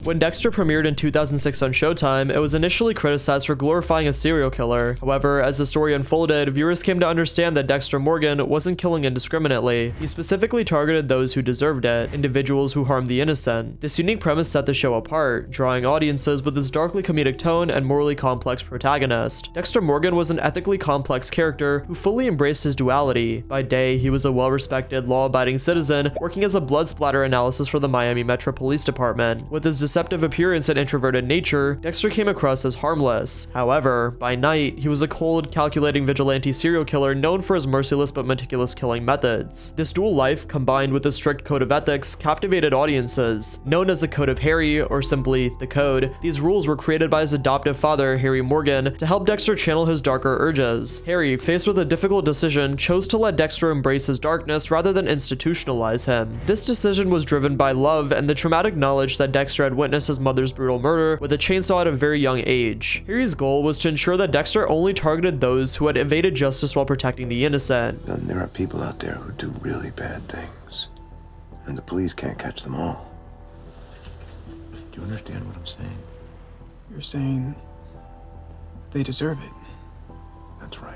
When Dexter premiered in 2006 on Showtime, it was initially criticized for glorifying a serial killer. However, as the story unfolded, viewers came to understand that Dexter Morgan wasn't killing indiscriminately. He specifically targeted those who deserved it, individuals who harmed the innocent. This unique premise set the show apart, drawing audiences with its darkly comedic tone and morally complex protagonist. Dexter Morgan was an ethically complex character who fully embraced his duality. By day, he was a well-respected, law-abiding citizen working as a blood splatter analysis for the Miami Metro Police Department. With his deceptive appearance and introverted nature, Dexter came across as harmless. However, by night, he was a cold, calculating vigilante serial killer known for his merciless but meticulous killing methods. This dual life, combined with a strict code of ethics, captivated audiences. Known as the Code of Harry, or simply the Code, these rules were created by his adoptive father, Harry Morgan, to help Dexter channel his darker urges. Harry, faced with a difficult decision, chose to let Dexter embrace his darkness rather than institutionalize him. This decision was driven by love and the traumatic knowledge that Dexter had witnessed his mother's brutal murder with a chainsaw at a very young age. Harry's goal was to ensure that Dexter only targeted those who had evaded justice while protecting the innocent. And there are people out there who do really bad things, and the police can't catch them all. Do you understand what I'm saying? You're saying they deserve it. That's right.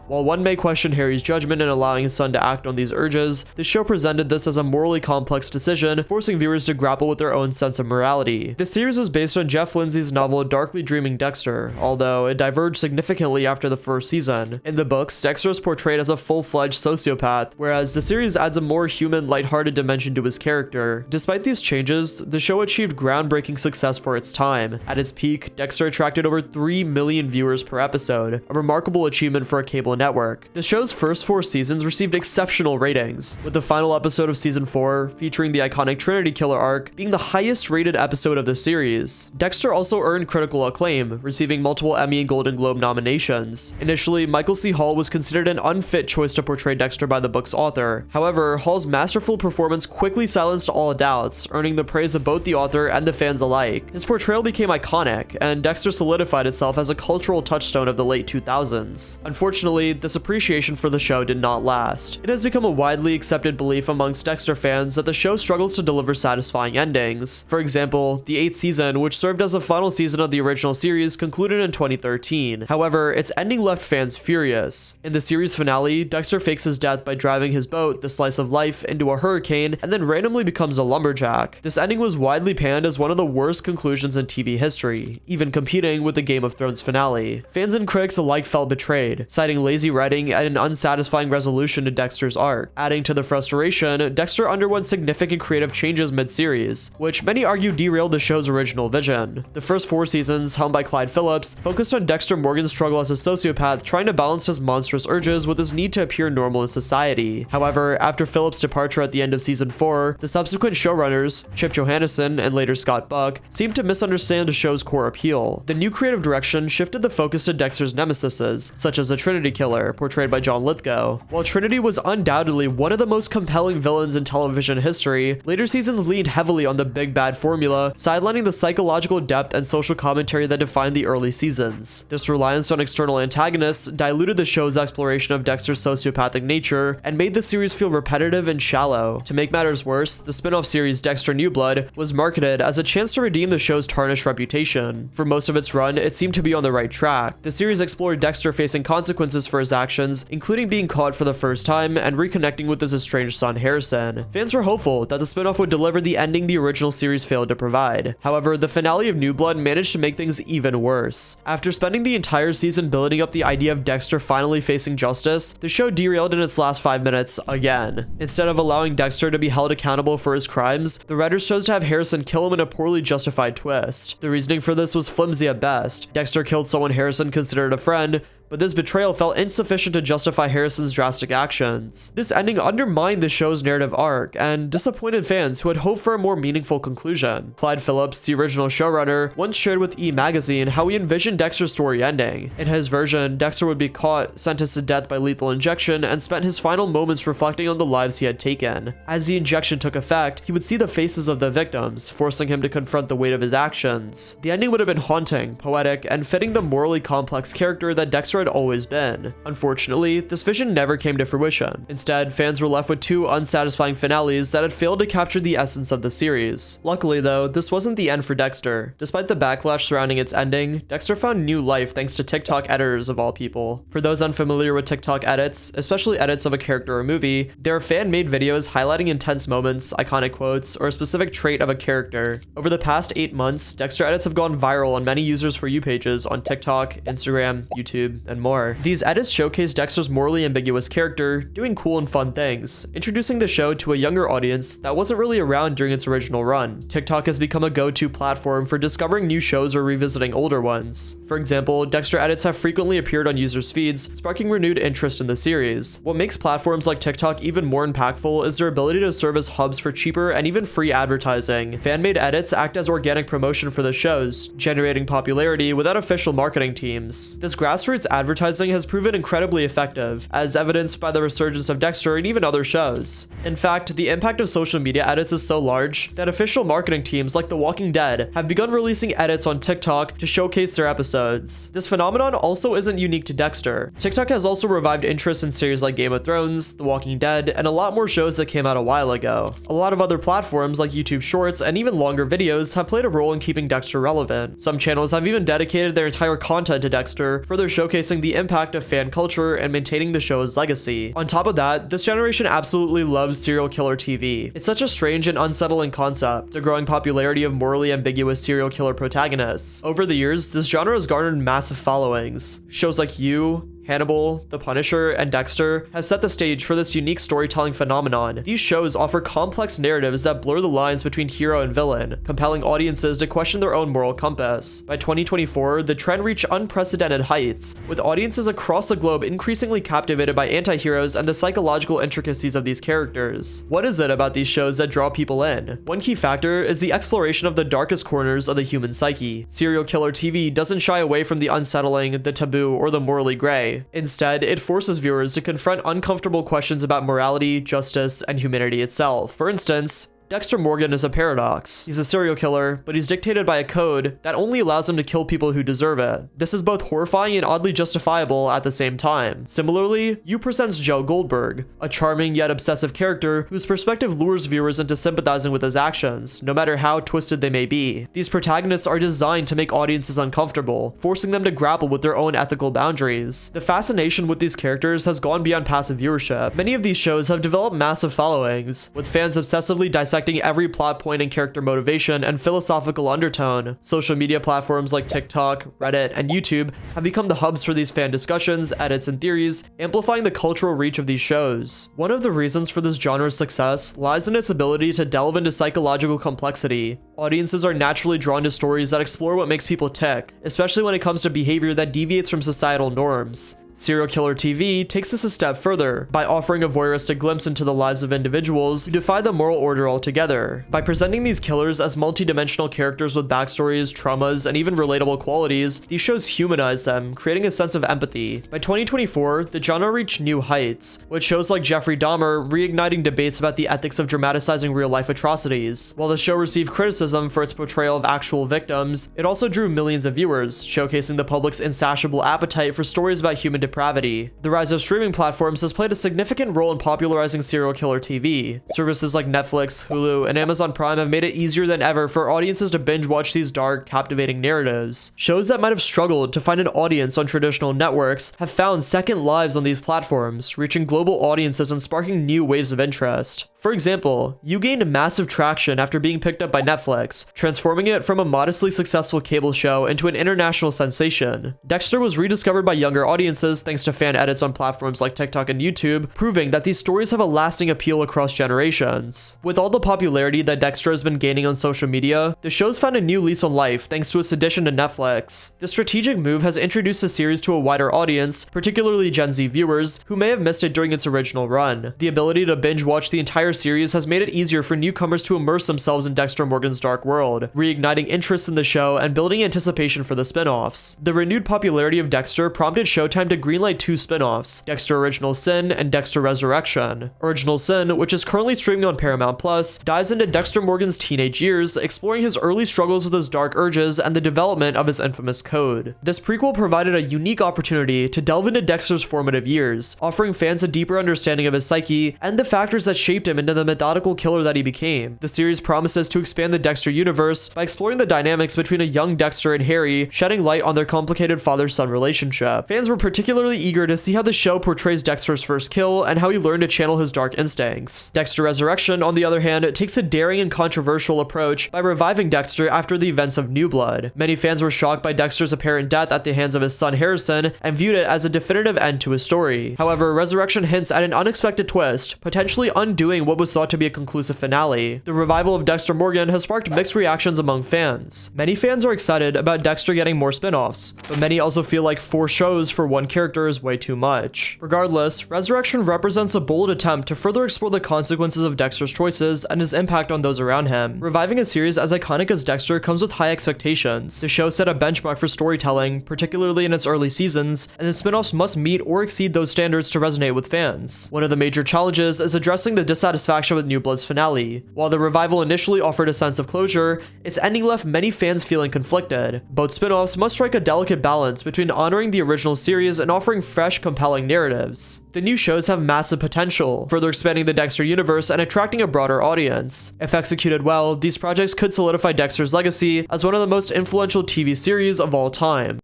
While one may question Harry's judgment in allowing his son to act on these urges, the show presented this as a morally complex decision, forcing viewers to grapple with their own sense of morality. The series was based on Jeff Lindsay's novel Darkly Dreaming Dexter, although it diverged significantly after the first season. In the books, Dexter is portrayed as a full-fledged sociopath, whereas the series adds a more human, lighthearted dimension to his character. Despite these changes, the show achieved groundbreaking success for its time. At its peak, Dexter attracted over 3 million viewers per episode, a remarkable achievement for a cable network. The show's first 4 seasons received exceptional ratings, with the final episode of season 4, featuring the iconic Trinity Killer arc, being the highest rated episode of the series. Dexter also earned critical acclaim, receiving multiple Emmy and Golden Globe nominations. Initially, Michael C. Hall was considered an unfit choice to portray Dexter by the book's author. However, Hall's masterful performance quickly silenced all doubts, earning the praise of both the author and the fans alike. His portrayal became iconic, and Dexter solidified itself as a cultural touchstone of the late 2000s. Unfortunately, this appreciation for the show did not last. It has become a widely accepted belief amongst Dexter fans that the show struggles to deliver satisfying endings. For example, the 8th season, which served as the final season of the original series, concluded in 2013. However, its ending left fans furious. In the series finale, Dexter fakes his death by driving his boat, the Slice of Life, into a hurricane and then randomly becomes a lumberjack. This ending was widely panned as one of the worst conclusions in TV history, even competing with the Game of Thrones finale. Fans and critics alike felt betrayed, citing lazy writing and an unsatisfying resolution to Dexter's arc. Adding to the frustration, Dexter underwent significant creative changes mid-series, which many argue derailed the show's original vision. The first 4 seasons, helmed by Clyde Phillips, focused on Dexter Morgan's struggle as a sociopath trying to balance his monstrous urges with his need to appear normal in society. However, after Phillips' departure at the end of season 4, the subsequent showrunners, Chip Johannesson and later Scott Buck, seemed to misunderstand the show's core appeal. The new creative direction shifted the focus to Dexter's nemesises, such as the Trinity Killer, portrayed by John Lithgow. While Trinity was undoubtedly one of the most compelling villains in television history, later seasons leaned heavily on the big bad formula, sidelining the psychological depth and social commentary that defined the early seasons. This reliance on external antagonists diluted the show's exploration of Dexter's sociopathic nature and made the series feel repetitive and shallow. To make matters worse, the spin-off series Dexter New Blood was marketed as a chance to redeem the show's tarnished reputation. For most of its run, it seemed to be on the right track. The series explored Dexter facing consequences for his actions, including being caught for the first time and reconnecting with his estranged son Harrison. Fans were hopeful that the spinoff would deliver the ending the original series failed to provide. However, the finale of New Blood managed to make things even worse. After spending the entire season building up the idea of Dexter finally facing justice, the show derailed in its last 5 minutes again. Instead of allowing Dexter to be held accountable for his crimes, the writers chose to have Harrison kill him in a poorly justified twist. The reasoning for this was flimsy at best. Dexter killed someone Harrison considered a friend, but this betrayal felt insufficient to justify Harrison's drastic actions. This ending undermined the show's narrative arc and disappointed fans who had hoped for a more meaningful conclusion. Clyde Phillips, the original showrunner, once shared with E! Magazine how he envisioned Dexter's story ending. In his version, Dexter would be caught, sentenced to death by lethal injection, and spent his final moments reflecting on the lives he had taken. As the injection took effect, he would see the faces of the victims, forcing him to confront the weight of his actions. The ending would have been haunting, poetic, and fitting the morally complex character that Dexter Dexter had always been. Unfortunately, this vision never came to fruition. Instead, fans were left with two unsatisfying finales that had failed to capture the essence of the series. Luckily though, this wasn't the end for Dexter. Despite the backlash surrounding its ending, Dexter found new life thanks to TikTok editors of all people. For those unfamiliar with TikTok edits, especially edits of a character or movie, they are fan-made videos highlighting intense moments, iconic quotes, or a specific trait of a character. Over the past 8 months, Dexter edits have gone viral on many users' For You pages on TikTok, Instagram, YouTube, and more. These edits showcase Dexter's morally ambiguous character doing cool and fun things, introducing the show to a younger audience that wasn't really around during its original run. TikTok has become a go-to platform for discovering new shows or revisiting older ones. For example, Dexter edits have frequently appeared on users' feeds, sparking renewed interest in the series. What makes platforms like TikTok even more impactful is their ability to serve as hubs for cheaper and even free advertising. Fan-made edits act as organic promotion for the shows, generating popularity without official marketing teams. This grassroots advertising has proven incredibly effective, as evidenced by the resurgence of Dexter and even other shows. In fact, the impact of social media edits is so large that official marketing teams like The Walking Dead have begun releasing edits on TikTok to showcase their episodes. This phenomenon also isn't unique to Dexter. TikTok has also revived interest in series like Game of Thrones, The Walking Dead, and a lot more shows that came out a while ago. A lot of other platforms like YouTube Shorts and even longer videos have played a role in keeping Dexter relevant. Some channels have even dedicated their entire content to Dexter, further showcasing the impact of fan culture and maintaining the show's legacy. On top of that, this generation absolutely loves serial killer TV. It's such a strange and unsettling concept, the growing popularity of morally ambiguous serial killer protagonists. Over the years, this genre has garnered massive followings. Shows like You, Hannibal, The Punisher, and Dexter have set the stage for this unique storytelling phenomenon. These shows offer complex narratives that blur the lines between hero and villain, compelling audiences to question their own moral compass. By 2024, the trend reached unprecedented heights, with audiences across the globe increasingly captivated by anti-heroes and the psychological intricacies of these characters. What is it about these shows that draw people in? One key factor is the exploration of the darkest corners of the human psyche. Serial killer TV doesn't shy away from the unsettling, the taboo, or the morally gray. Instead, it forces viewers to confront uncomfortable questions about morality, justice, and humanity itself. For instance, Dexter Morgan is a paradox. He's a serial killer, but he's dictated by a code that only allows him to kill people who deserve it. This is both horrifying and oddly justifiable at the same time. Similarly, You presents Joe Goldberg, a charming yet obsessive character whose perspective lures viewers into sympathizing with his actions, no matter how twisted they may be. These protagonists are designed to make audiences uncomfortable, forcing them to grapple with their own ethical boundaries. The fascination with these characters has gone beyond passive viewership. Many of these shows have developed massive followings, with fans obsessively dissecting every plot point and character motivation and philosophical undertone. Social media platforms like TikTok, Reddit, and YouTube have become the hubs for these fan discussions, edits, and theories, amplifying the cultural reach of these shows. One of the reasons for this genre's success lies in its ability to delve into psychological complexity. Audiences are naturally drawn to stories that explore what makes people tick, especially when it comes to behavior that deviates from societal norms. Serial killer TV takes this a step further by offering a voyeuristic glimpse into the lives of individuals who defy the moral order altogether. By presenting these killers as multi-dimensional characters with backstories, traumas, and even relatable qualities, these shows humanize them, creating a sense of empathy. By 2024, the genre reached new heights, with shows like Jeffrey Dahmer reigniting debates about the ethics of dramatizing real-life atrocities. While the show received criticism for its portrayal of actual victims, it also drew millions of viewers, showcasing the public's insatiable appetite for stories about human depravity. The rise of streaming platforms has played a significant role in popularizing serial killer TV. Services like Netflix, Hulu, and Amazon Prime have made it easier than ever for audiences to binge watch these dark, captivating narratives. Shows that might have struggled to find an audience on traditional networks have found second lives on these platforms, reaching global audiences and sparking new waves of interest. For example, You gained massive traction after being picked up by Netflix, transforming it from a modestly successful cable show into an international sensation. Dexter was rediscovered by younger audiences thanks to fan edits on platforms like TikTok and YouTube, proving that these stories have a lasting appeal across generations. With all the popularity that Dexter has been gaining on social media, the show's found a new lease on life thanks to its addition to Netflix. This strategic move has introduced the series to a wider audience, particularly Gen Z viewers, who may have missed it during its original run. The ability to binge watch the entire series has made it easier for newcomers to immerse themselves in Dexter Morgan's dark world, reigniting interest in the show and building anticipation for the spin-offs. The renewed popularity of Dexter prompted Showtime to greenlight 2 spin-offs, Dexter Original Sin and Dexter Resurrection. Original Sin, which is currently streaming on Paramount+, dives into Dexter Morgan's teenage years, exploring his early struggles with his dark urges and the development of his infamous code. This prequel provided a unique opportunity to delve into Dexter's formative years, offering fans a deeper understanding of his psyche and the factors that shaped him into the methodical killer that he became. The series promises to expand the Dexter universe by exploring the dynamics between a young Dexter and Harry, shedding light on their complicated father-son relationship. Fans were particularly eager to see how the show portrays Dexter's first kill and how he learned to channel his dark instincts. Dexter Resurrection, on the other hand, takes a daring and controversial approach by reviving Dexter after the events of New Blood. Many fans were shocked by Dexter's apparent death at the hands of his son Harrison and viewed it as a definitive end to his story. However, Resurrection hints at an unexpected twist, potentially undoing what was thought to be a conclusive finale. The revival of Dexter Morgan has sparked mixed reactions among fans. Many fans are excited about Dexter getting more spin-offs, but many also feel like 4 shows for one character is way too much. Regardless, Resurrection represents a bold attempt to further explore the consequences of Dexter's choices and his impact on those around him. Reviving a series as iconic as Dexter comes with high expectations. The show set a benchmark for storytelling, particularly in its early seasons, and the spin-offs must meet or exceed those standards to resonate with fans. One of the major challenges is addressing the dissatisfaction with New Blood's finale. While the revival initially offered a sense of closure, its ending left many fans feeling conflicted. Both spin-offs must strike a delicate balance between honoring the original series and offering fresh, compelling narratives. The new shows have massive potential, further expanding the Dexter universe and attracting a broader audience. If executed well, these projects could solidify Dexter's legacy as one of the most influential TV series of all time.